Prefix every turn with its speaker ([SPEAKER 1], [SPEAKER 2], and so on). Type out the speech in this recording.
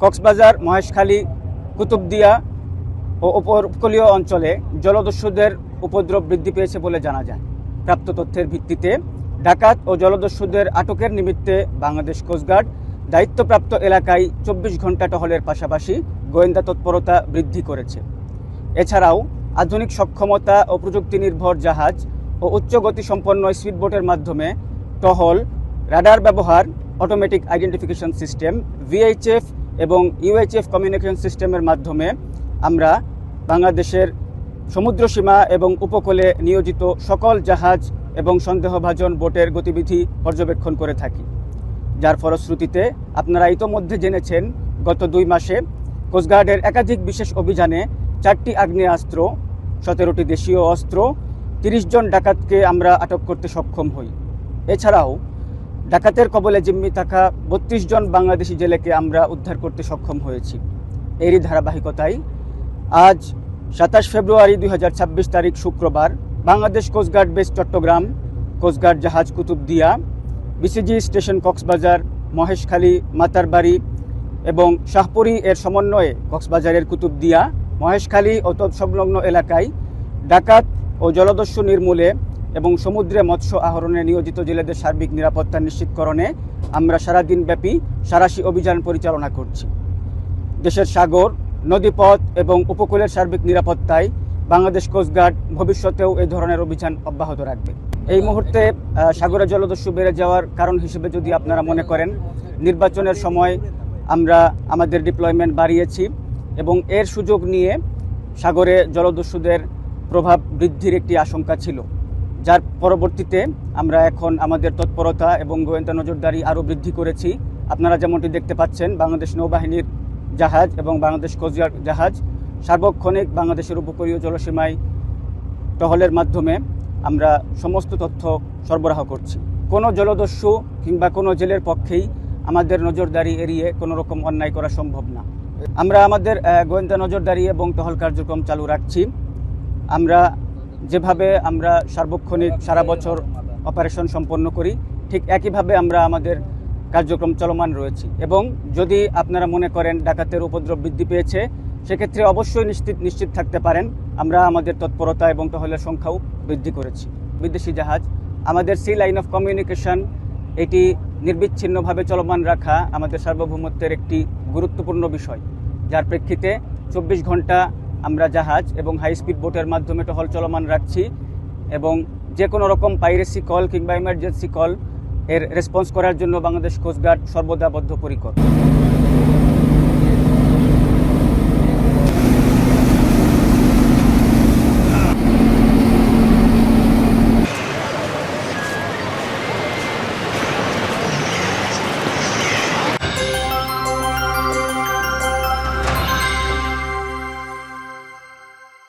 [SPEAKER 1] কক্সবাজার, মহেশখালী, কুতুবদিয়া ও উপকূলীয় অঞ্চলে জলদস্যুদের উপদ্রব বৃদ্ধি পেয়েছে বলে জানা যায়। প্রাপ্ত তথ্যের ভিত্তিতে ডাকাত ও জলদস্যুদের আটকের নিমিত্তে বাংলাদেশ কোস্টগার্ড দায়িত্বপ্রাপ্ত এলাকায় 24 ঘন্টা টহলের পাশাপাশি গোয়েন্দা তৎপরতা বৃদ্ধি করেছে। এছাড়াও আধুনিক সক্ষমতা ও প্রযুক্তি নির্ভর জাহাজ ও উচ্চ গতিসম্পন্ন স্পিডবোটের মাধ্যমে টহল, রাডার ব্যবহার, অটোমেটিক আইডেন্টিফিকেশন সিস্টেম, ভিএইচএফ এবং ইউএইচএফ কমিউনিকেশন সিস্টেমের মাধ্যমে আমরা বাংলাদেশের সমুদ্রসীমা এবং উপকূলে নিয়োজিত সকল জাহাজ এবং সন্দেহভাজন বোটের গতিবিধি পর্যবেক্ষণ করে থাকি। যার ফলশ্রুতিতে আপনারা ইতোমধ্যে জেনেছেন, গত 2 মাসে কোস্টগার্ডের একাধিক বিশেষ অভিযানে 4টি আগ্নেয়াস্ত্র, 17টি দেশীয় অস্ত্র, 30 জন ডাকাতকে আমরা আটক করতে সক্ষম হই। এছাড়াও ডাকাতের কবলে জিম্মি থাকা 32 জন বাংলাদেশি জেলেকে আমরা উদ্ধার করতে সক্ষম হয়েছি। এরই ধারাবাহিকতায় আজ 27 ফেব্রুয়ারি 2026 তারিখ শুক্রবার Bangladesh coastguard base Chattogram, coastguard জাহাজ কুতুবদিয়া, বিসিজি স্টেশন কক্সবাজার, মহেশখালী, মাতারবাড়ি এবং শাহপুরী এর সমন্বয়ে কক্সবাজারের কুতুবদিয়া, মহেশখালী ও তৎসংলগ্ন এলাকায় ডাকাত ও জলদস্যু নির্মূলে এবং সমুদ্রে মৎস্য আহরণে নিয়োজিত জেলেদের সার্বিক নিরাপত্তা নিশ্চিতকরণে আমরা সারাদিনব্যাপী সাঁড়াশি অভিযান পরিচালনা করছি। দেশের সাগর, নদীপথ এবং উপকূলের সার্বিক নিরাপত্তায় বাংলাদেশ কোস্টগার্ড ভবিষ্যতেও এই ধরনের অভিযান অব্যাহত রাখবে। এই মুহূর্তে সাগরে জলদস্যু বেড়ে যাওয়ার কারণ হিসেবে যদি আপনারা মনে করেন, নির্বাচনের সময় আমরা আমাদের ডিপ্লয়মেন্ট বাড়িয়েছি এবং এর সুযোগ নিয়ে সাগরে জলদস্যুদের প্রভাব বৃদ্ধির একটি আশঙ্কা ছিল, যার পরবর্তীতে আমরা এখন আমাদের তৎপরতা এবং গোয়েন্দা নজরদারি আরও বৃদ্ধি করেছি। আপনারা যেমনটি দেখতে পাচ্ছেন, বাংলাদেশ নৌবাহিনীর জাহাজ এবং বাংলাদেশ কোস্টগার্ড জাহাজ সার্বক্ষণিক বাংলাদেশের উপকূলীয় জলসীমায় টহলের মাধ্যমে আমরা সমস্ত তথ্য সরবরাহ করছি। কোনো জলদস্যু কিংবা কোনো জেলের পক্ষেই আমাদের নজরদারি এড়িয়ে কোনো রকম অন্যায় করা সম্ভব না। আমরা আমাদের গোয়েন্দা নজরদারি এবং টহল কার্যক্রম চালু রাখছি। আমরা যেভাবে আমরা সার্বক্ষণিক সারা বছর অপারেশন সম্পন্ন করি, ঠিক একইভাবে আমরা আমাদের কার্যক্রম চলমান রয়েছে। এবং যদি আপনারা মনে করেন ডাকাতের উপদ্রব বৃদ্ধি পেয়েছে, সেক্ষেত্রে অবশ্যই নিশ্চিত থাকতে পারেন আমরা আমাদের তৎপরতা এবং টহলের সংখ্যাও বৃদ্ধি করেছি। বিদেশি জাহাজ, আমাদের সি লাইন অফ কমিউনিকেশন, এটি নির্বিচ্ছিন্নভাবে চলমান রাখা আমাদের সার্বভৌমত্বের একটি গুরুত্বপূর্ণ বিষয়, যার প্রেক্ষিতে 24 ঘন্টা আমরা জাহাজ এবং হাই স্পিড বোটের মাধ্যমে টহল চলমান রাখছি এবং যে কোনো রকম পাইরেসি কল কিংবা ইমার্জেন্সি কল এর রেসপন্স করার জন্য বাংলাদেশ কোস্টগার্ড সর্বদা বদ্ধপরিকর।